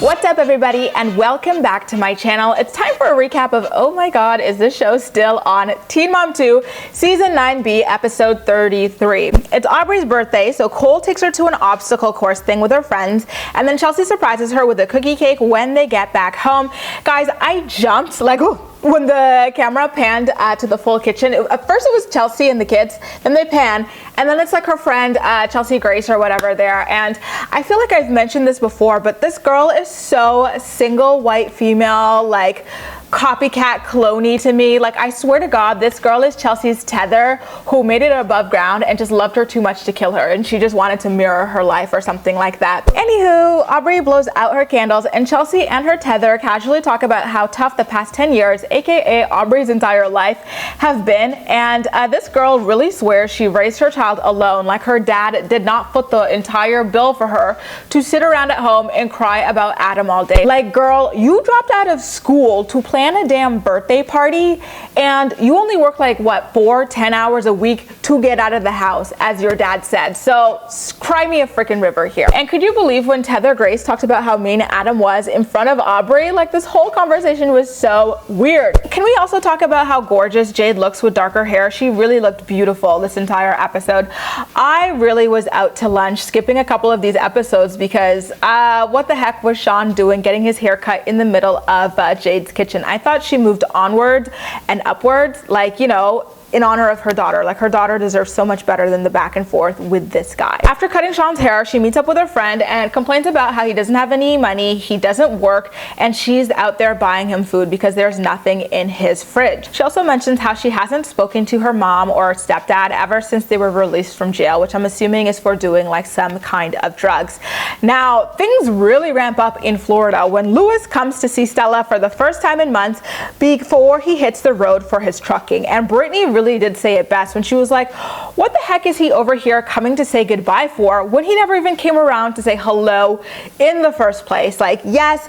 What's up everybody and welcome back to my channel. It's time for a recap of, oh my god, is this show still on? Teen Mom 2 Season 9B episode 33. It's Aubrey's birthday, so Cole takes her to an obstacle course thing with her friends, and then Chelsea surprises her with a cookie cake when they get back home. Guys, I jumped like when the camera panned to the full kitchen. At first it was Chelsea and the kids, then they pan, and then it's like her friend Chelsea Grace or whatever there. And I feel like I've mentioned this before, but this girl is so single white female, like copycat cloney to me. Like, I swear to god, this girl is Chelsea's tether who made it above ground and just loved her too much to kill her, and she just wanted to mirror her life or something like that. Anywho, Aubrey blows out her candles and Chelsea and her tether casually talk about how tough the past 10 years, aka Aubrey's entire life, have been. And this girl really swears she raised her child alone, like her dad did not foot the entire bill for her to sit around at home and cry about Adam all day. Like, girl, you dropped out of school to plan a damn birthday party, and you only work like what, 10 hours a week to get out of the house, as your dad said. So cry me a freaking river here. And could you believe when Tether Grace talked about how mean Adam was in front of Aubrey? Like, this whole conversation was so weird. Can we also talk about how gorgeous Jade looks with darker hair? She really looked beautiful this entire episode. I really was out to lunch, skipping a couple of these episodes because what the heck was Shawn doing getting his hair cut in the middle of Jade's kitchen? I thought she moved onward and upwards, like, you know, in honor of her daughter. Like, her daughter deserves so much better than the back and forth with this guy. After cutting Shawn's hair, she meets up with her friend and complains about how he doesn't have any money, he doesn't work, and she's out there buying him food because there's nothing in his fridge. She also mentions how she hasn't spoken to her mom or stepdad ever since they were released from jail, which I'm assuming is for doing like some kind of drugs. Now, things really ramp up in Florida when Louis comes to see Stella for the first time in months before he hits the road for his trucking. And Brittany really did say it best when she was like, what the heck is he over here coming to say goodbye for when he never even came around to say hello in the first place? Like, yes,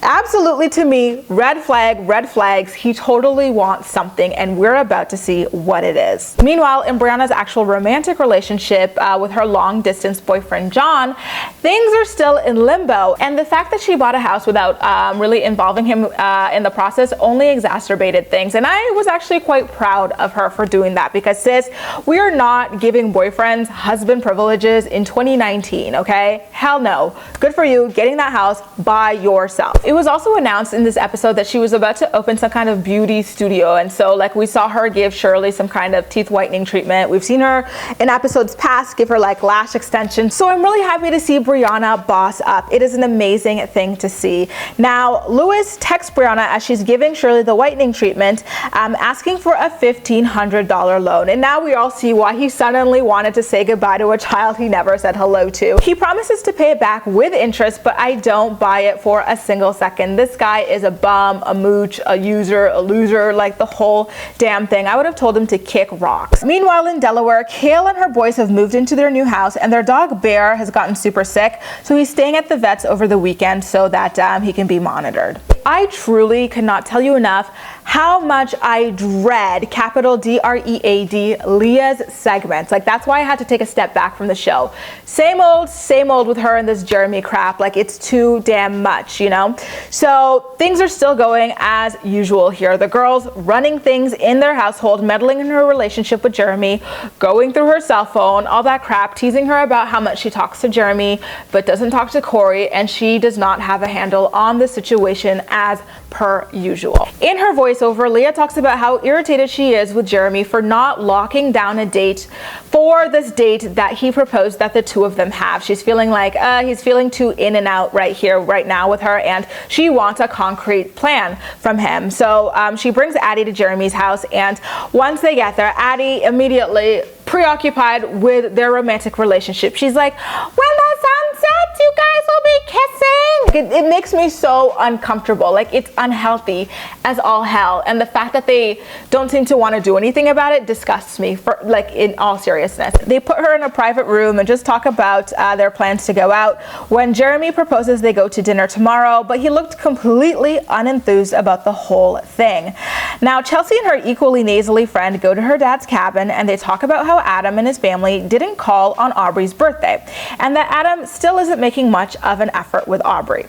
absolutely, to me, red flag, red flags. He totally wants something, and we're about to see what it is. Meanwhile, in Briana's actual romantic relationship with her long distance boyfriend John, things are still in limbo, and the fact that she bought a house without really involving him in the process only exacerbated things. And I was actually quite proud of her for doing that, because sis, we are not giving boyfriends husband privileges in 2019, okay? Hell no. Good for you getting that house by yourself. It was also announced in this episode that she was about to open some kind of beauty studio, and so like we saw her give Shirley some kind of teeth whitening treatment. We've seen her in episodes past give her like lash extensions. So I'm really happy to see Briana boss up. It is an amazing thing to see. Now, Louis texts Briana as she's giving Shirley the whitening treatment, asking for a $1,500 loan. And now we all see why he suddenly wanted to say goodbye to a child he never said hello to. He promises to pay it back with interest, but I don't buy it for a single second. This guy is a bum, a mooch, a user, a loser, like the whole damn thing. I would have told him to kick rocks. Meanwhile, in Delaware, Kale and her boys have moved into their new house, and their dog Bear has gotten super sick, so he's staying at the vet's over the weekend so that he can be monitored. I truly cannot tell you enough how much I dread, capital D-R-E-A-D, Leah's segments. Like, that's why I had to take a step back from the show. Same old with her and this Jeremy crap. Like, it's too damn much, you know? So things are still going as usual here. The girls running things in their household, meddling in her relationship with Jeremy, going through her cell phone, all that crap, teasing her about how much she talks to Jeremy but doesn't talk to Corey, and she does not have a handle on the situation as per usual. In her voiceover, Leah talks about how irritated she is with Jeremy for not locking down a date for this date that he proposed that the two of them have. She's feeling like he's feeling too in and out right here, right now with her, and she wants a concrete plan from him. So she brings Addie to Jeremy's house, and once they get there, Addie immediately preoccupied with their romantic relationship. She's like, when the sun sets, you guys will be kissing. It makes me so uncomfortable. Like, it's unhealthy as all hell. And the fact that they don't seem to want to do anything about it disgusts me, for like, in all seriousness. They put her in a private room and just talk about their plans to go out. When Jeremy proposes they go to dinner tomorrow, but he looked completely unenthused about the whole thing. Now, Chelsea and her equally nasally friend go to her dad's cabin, and they talk about how Adam and his family didn't call on Aubrey's birthday, and that Adam still isn't making much of an effort effort with Aubrey.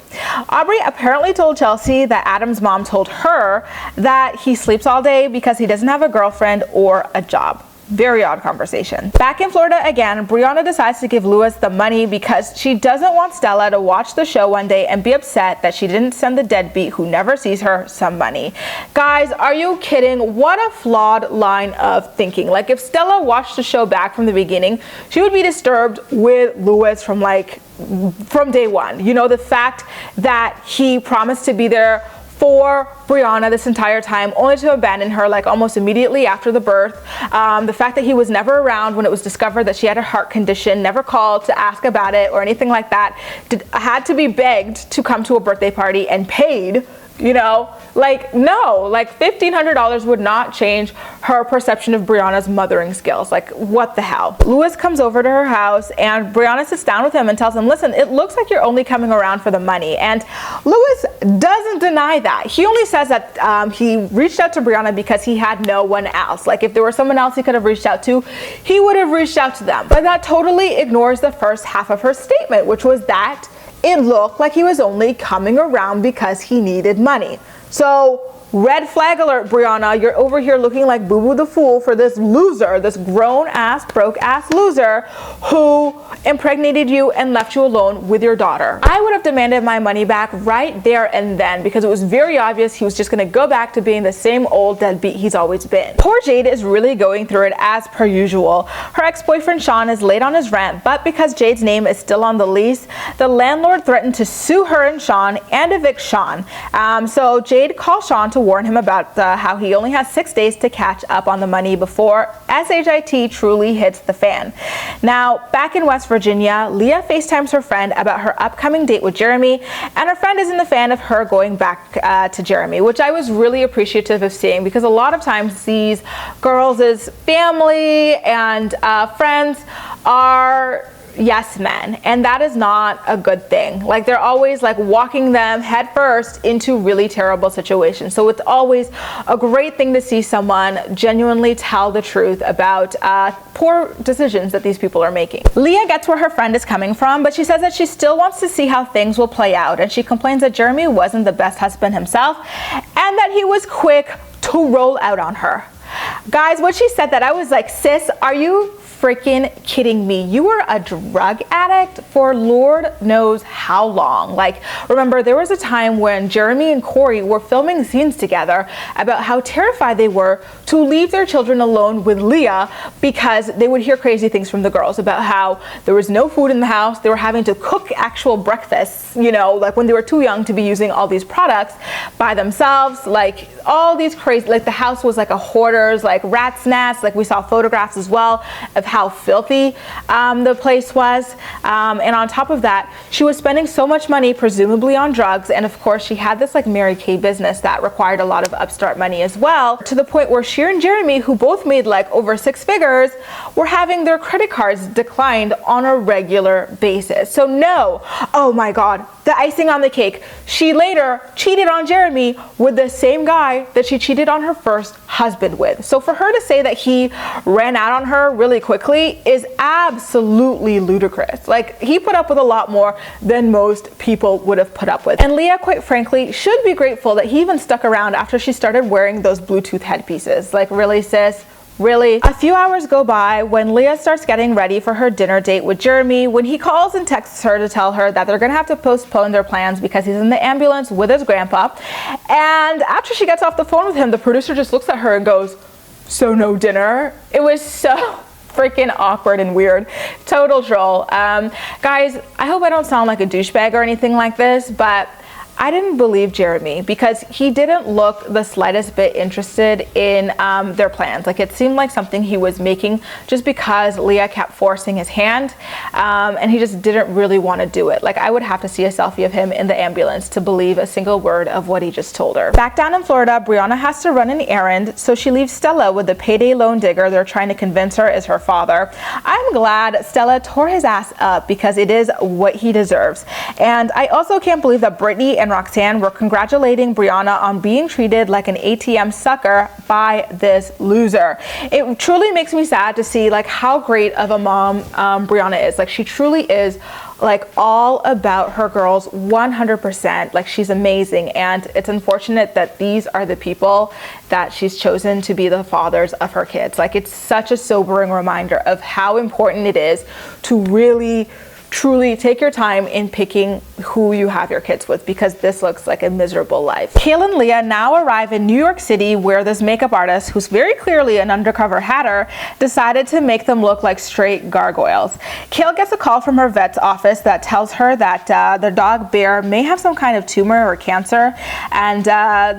Aubrey apparently told Chelsea that Adam's mom told her that he sleeps all day because he doesn't have a girlfriend or a job. Very odd conversation. Back in Florida again, Briana decides to give Louis the money because she doesn't want Stella to watch the show one day and be upset that she didn't send the deadbeat who never sees her some money. Guys, are you kidding? What a flawed line of thinking. Like, if Stella watched the show back from the beginning, she would be disturbed with Louis from day one. You know, the fact that he promised to be there for Briana this entire time, only to abandon her like almost immediately after the birth. The fact that he was never around when it was discovered that she had a heart condition, never called to ask about it or anything like that, had to be begged to come to a birthday party and paid. You know, like, no, like $1,500 would not change her perception of Briana's mothering skills. Like, what the hell? Louis comes over to her house and Briana sits down with him and tells him, listen, it looks like you're only coming around for the money. And Louis doesn't deny that. He only says that he reached out to Briana because he had no one else. Like, if there were someone else he could have reached out to, he would have reached out to them. But that totally ignores the first half of her statement, which was that it looked like he was only coming around because he needed money. So, red flag alert, Briana. You're over here looking like Boo Boo the Fool for this loser, this grown-ass, broke-ass loser who impregnated you and left you alone with your daughter. I would have demanded my money back right there and then because it was very obvious he was just going to go back to being the same old deadbeat he's always been. Poor Jade is really going through it as per usual. Her ex-boyfriend Shawn is late on his rent, but because Jade's name is still on the lease, the landlord threatened to sue her and Shawn and evict Shawn. So Jade calls Shawn to warn him about how he only has 6 days to catch up on the money before SIGH truly hits the fan. Now, back in West Virginia, Leah FaceTimes her friend about her upcoming date with Jeremy, and her friend isn't a fan of her going back to Jeremy, which I was really appreciative of seeing because a lot of times these girls' family and friends are yes men, and that is not a good thing. Like, they're always like walking them head first into really terrible situations. So it's always a great thing to see someone genuinely tell the truth about poor decisions that these people are making. Leah gets where her friend is coming from, but she says that she still wants to see how things will play out, and she complains that Jeremy wasn't the best husband himself and that he was quick to roll out on her. Guys, when she said that, I was like, sis, are you freaking kidding me? You were a drug addict for Lord knows how long. Like, remember, there was a time when Jeremy and Corey were filming scenes together about how terrified they were to leave their children alone with Leah because they would hear crazy things from the girls about how there was no food in the house. They were having to cook actual breakfasts, you know, like when they were too young to be using all these products by themselves. Like, all these crazy, like the house was like a hoarder's, like rat's nest. Like, we saw photographs as well of how filthy the place was, and on top of that, she was spending so much money presumably on drugs, and of course she had this like Mary Kay business that required a lot of upstart money as well, to the point where she and Jeremy, who both made like over 6 figures, were having their credit cards declined on a regular basis. So no, oh my god, the icing on the cake, she later cheated on Jeremy with the same guy that she cheated on her first husband with. So for her to say that he ran out on her really quickly is absolutely ludicrous. Like, he put up with a lot more than most people would have put up with. And Leah, quite frankly, should be grateful that he even stuck around after she started wearing those Bluetooth headpieces. Like, really, sis? Really? A few hours go by when Leah starts getting ready for her dinner date with Jeremy when he calls and texts her to tell her that they're gonna have to postpone their plans because he's in the ambulance with his grandpa. And after she gets off the phone with him, the producer just looks at her and goes, "So no dinner?" It was so freaking awkward and weird. Total troll. Guys, I hope I don't sound like a douchebag or anything like this, but I didn't believe Jeremy because he didn't look the slightest bit interested in their plans. Like, it seemed like something he was making just because Leah kept forcing his hand, and he just didn't really want to do it. Like, I would have to see a selfie of him in the ambulance to believe a single word of what he just told her. Back down in Florida, Briana has to run an errand, so she leaves Stella with the payday loan digger they're trying to convince her is her father. I'm glad Stella tore his ass up because it is what he deserves. And I also can't believe that Brittany and and Roxanne were congratulating Briana on being treated like an ATM sucker by this loser. It truly makes me sad to see like how great of a mom Briana is. Like she truly is like all about her girls 100%. Like she's amazing, and it's unfortunate that these are the people that she's chosen to be the fathers of her kids. Like it's such a sobering reminder of how important it is to really truly take your time in picking who you have your kids with, because this looks like a miserable life. Kailyn and Leah now arrive in New York City, where this makeup artist, who's very clearly an undercover hatter, decided to make them look like straight gargoyles. Kailyn gets a call from her vet's office that tells her that their dog Bear may have some kind of tumor or cancer, and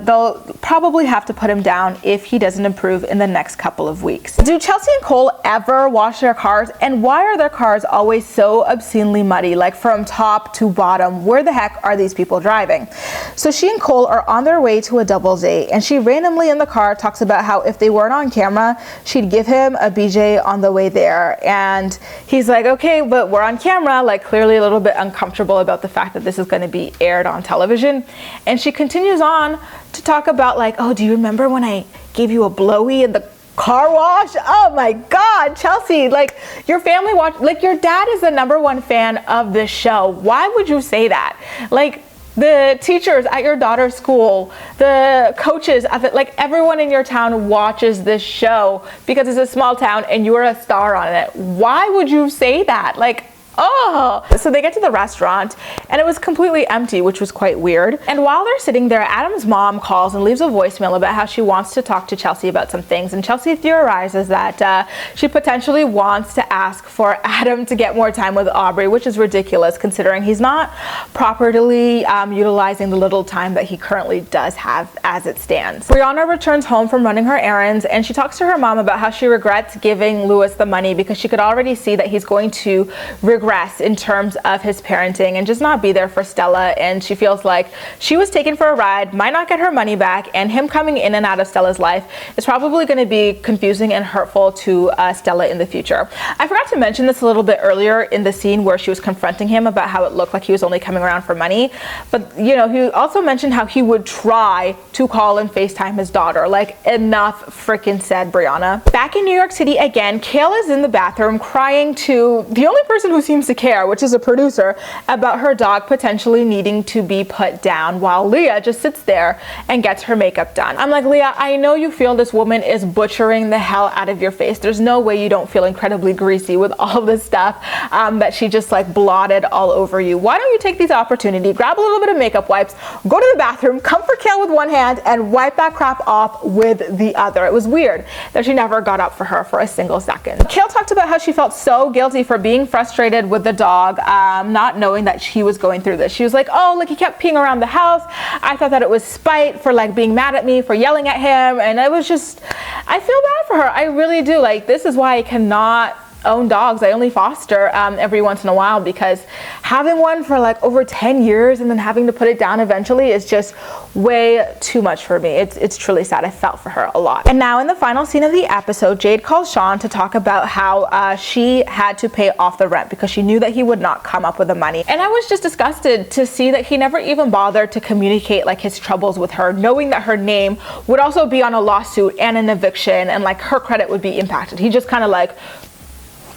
they'll probably have to put him down if he doesn't improve in the next couple of weeks. Do Chelsea and Cole ever wash their cars? And why are their cars always so obscenely muddy, like from top to bottom? Where the heck are these people driving? So she and Cole are on their way to a double date, and she randomly in the car talks about how if they weren't on camera, she'd give him a BJ on the way there. And he's like, okay, but we're on camera, like clearly a little bit uncomfortable about the fact that this is going to be aired on television. And she continues on to talk about like, oh, do you remember when I gave you a blowy in the car wash? Oh my God, Chelsea, like your family watch, like your dad is the #1 fan of this show. Why would you say that? Like the teachers at your daughter's school, the coaches of it, like everyone in your town watches this show because it's a small town and you're a star on it. Why would you say that? Like, oh. So they get to the restaurant and it was completely empty, which was quite weird. And while they're sitting there, Adam's mom calls and leaves a voicemail about how she wants to talk to Chelsea about some things. And Chelsea theorizes that she potentially wants to ask for Adam to get more time with Aubrey, which is ridiculous considering he's not properly utilizing the little time that he currently does have as it stands. Briana returns home from running her errands, and she talks to her mom about how she regrets giving Louis the money because she could already see that he's going to regress in terms of his parenting and just not be there for Stella. And she feels like she was taken for a ride, might not get her money back, and him coming in and out of Stella's life is probably going to be confusing and hurtful to Stella in the future. I forgot to mention this a little bit earlier in the scene where she was confronting him about how it looked like he was only coming around for money, but you know, he also mentioned how he would try to call and FaceTime his daughter. Like, enough freaking said, Briana. Back in New York City again, Kailyn is in the bathroom crying to the only person who seems to care, which is a producer, about her dog potentially needing to be put down, while Leah just sits there and gets her makeup done. I'm like, Leah, I know you feel this woman is butchering the hell out of your face. There's no way you don't feel incredibly greasy with all this stuff that she just like blotted all over you. Why don't you take this opportunity, grab a little bit of makeup wipes, go to the bathroom, comfort Kailyn with one hand, and wipe that crap off with the other. It was weird that she never got up for her for a single second. Kailyn talked about how she felt so guilty for being frustrated with the dog, not knowing that he was going through this. She was like, oh, like he kept peeing around the house. I thought that it was spite for like being mad at me for yelling at him, and it was just, I feel bad for her. I really do. Like, this is why I cannot own dogs. I only foster every once in a while, because having one for like over 10 years and then having to put it down eventually is just way too much for me. It's truly sad. I felt for her a lot. And now in the final scene of the episode, Jade calls Shawn to talk about how she had to pay off the rent because she knew that he would not come up with the money. And I was just disgusted to see that he never even bothered to communicate like his troubles with her, knowing that her name would also be on a lawsuit and an eviction, and like her credit would be impacted. He just kind of like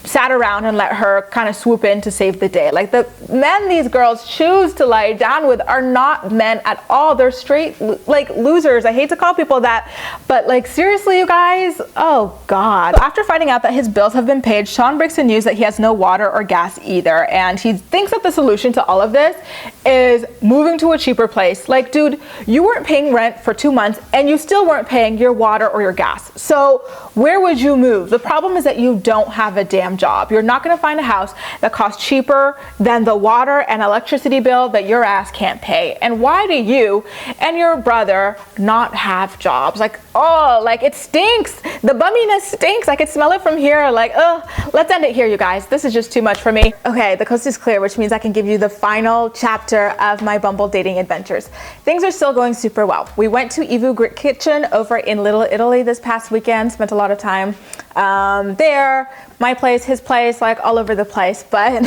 sat around and let her kind of swoop in to save the day. Like, the men these girls choose to lie down with are not men at all. They're straight like losers. I hate to call people that, but like, seriously, you guys, oh God. So after finding out that his bills have been paid, Shawn breaks the news that he has no water or gas either, and he thinks that the solution to all of this is moving to a cheaper place. Like, dude, you weren't paying rent for 2 months and you still weren't paying your water or your gas. So where would you move? The problem is that you don't have a damn job. You're not going to find a house that costs cheaper than the water and electricity bill that your ass can't pay. And why do you and your brother not have jobs? Like, oh, like it stinks. The bumminess stinks. I could smell it from here. Like, oh, let's end it here, you guys. This is just too much for me. Okay, the coast is clear, which means I can give you the final chapter of my Bumble dating adventures. Things are still going super well. We went to Ivu Grit Kitchen over in Little Italy this past weekend. Spent a lot of time there. My place, his place, like all over the place. But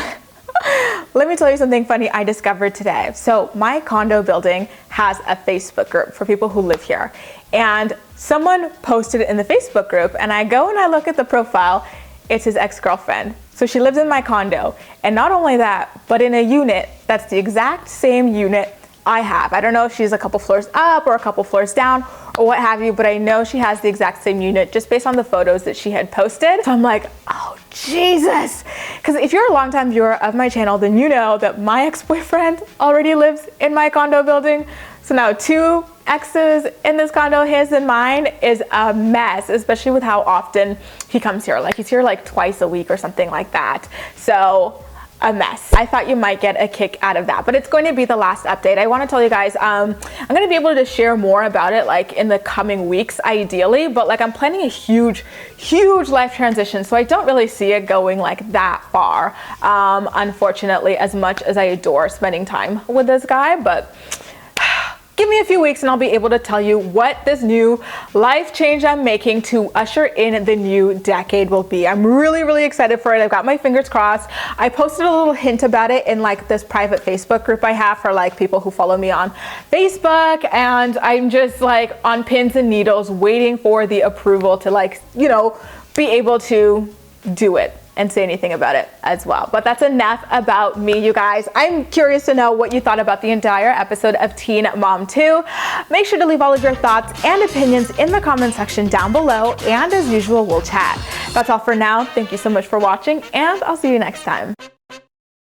let me tell you something funny I discovered today. So my condo building has a Facebook group for people who live here. And someone posted it in the Facebook group, and I go and I look at the profile. It's his ex-girlfriend. So she lives in my condo. And not only that, but in a unit that's the exact same unit I have. I don't know if she's a couple floors up or a couple floors down or what have you, but I know she has the exact same unit just based on the photos that she had posted. So I'm like, oh Jesus. Because if you're a longtime viewer of my channel, then you know that my ex-boyfriend already lives in my condo building. So now 2 exes in this condo, his and mine, is a mess, especially with how often he comes here. Like he's here like twice a week or something like that. So a mess. I thought you might get a kick out of that, but it's going to be the last update. I want to tell you guys, I'm going to be able to share more about it like in the coming weeks, ideally, but like I'm planning a huge life transition. So I don't really see it going like that far. Unfortunately, as much as I adore spending time with this guy, but give me a few weeks and I'll be able to tell you what this new life change I'm making to usher in the new decade will be. I'm really excited for it. I've got my fingers crossed. I posted a little hint about it in like this private Facebook group I have for like people who follow me on Facebook, and I'm just like on pins and needles waiting for the approval to like, you know, be able to do it and say anything about it as well. But that's enough about me, you guys. I'm curious to know what you thought about the entire episode of Teen Mom 2. Make sure to leave all of your thoughts and opinions in the comment section down below, and as usual, we'll chat. That's all for now. Thank you so much for watching, and I'll see you next time.